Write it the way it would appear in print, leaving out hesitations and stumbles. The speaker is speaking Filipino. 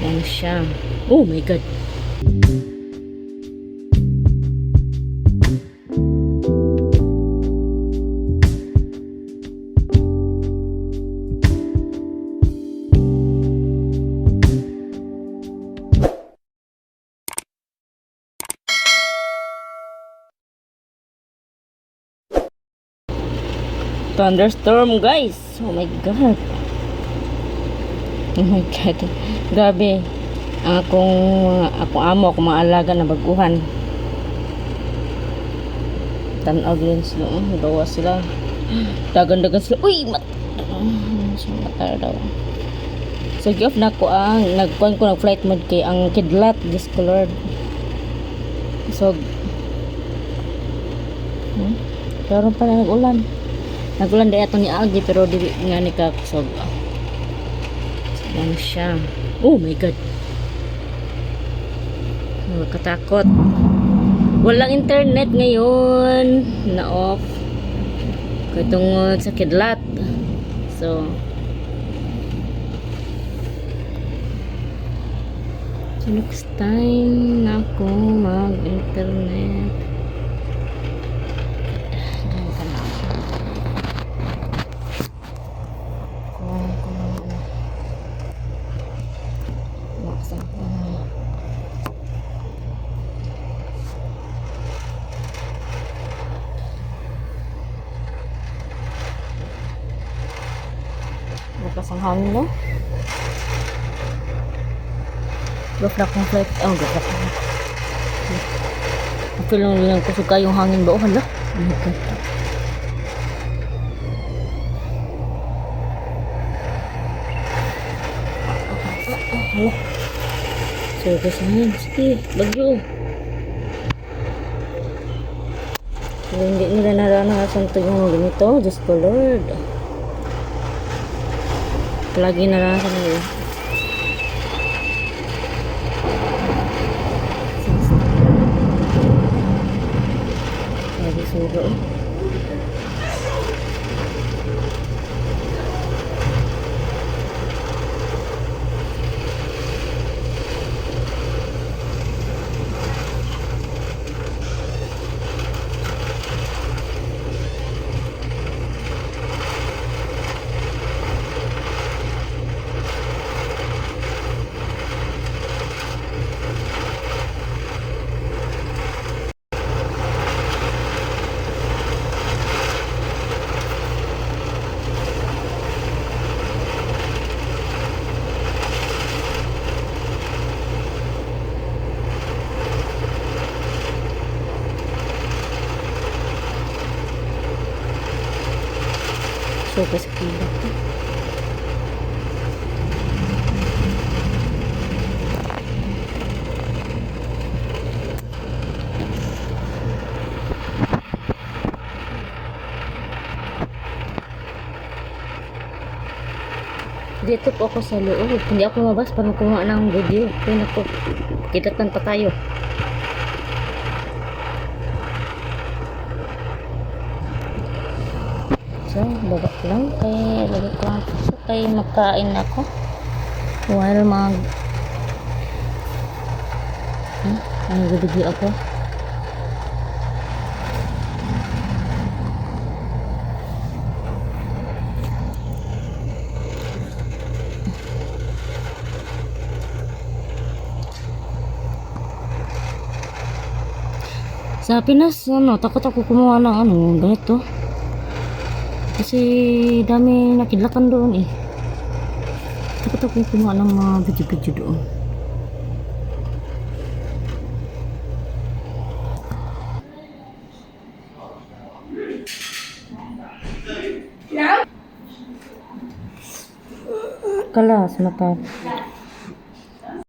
Yan siya. Oh my God. Thunderstorm, guys. Oh my God. Oh my God. Grabe. Akong amo, akong mga alaga na baguhan. Tanaw din sila. Dawa sila. Dagan-dagan sila. Uy! Matar daw. So, gi-off na ko ang nag flight mode kay ang kidlat. Diyos ko Lord. So, karon pa na nag-ulan. Nagulan dahil ito ni Algie pero di nga ni kakusog. Yan siya. Oh my God. Katakot. Walang internet ngayon. Na-off. Katungod sa kidlat. So next time na ako mag-internet. Bukas ang hangin no? Gafla kong flight. Oh, gafla kong. Feel lang ko suka yung hangin ba? Oh, hala. Oh my God. Hala. So, kasi hangin. Sige, bagyo. So, hindi nila naranasan ito yung ganito. Diyos ko Lord. Lagi naranasan nila. Lagi suro. So, kasi kila ko. Dito po ako sa loob. Hindi ako mabas para kumuha ng video. Kaya ako, kitatan pa tayo. So, baba lang. Kaya lagay ko lang so, kaya magkain ako. While ang video ako. Sa Pinas, takot ako kumuha ng ganito. Kasi dami nakidlakan doon eh. Takot ako kumuha ng mga video-video doon. Kalas mata.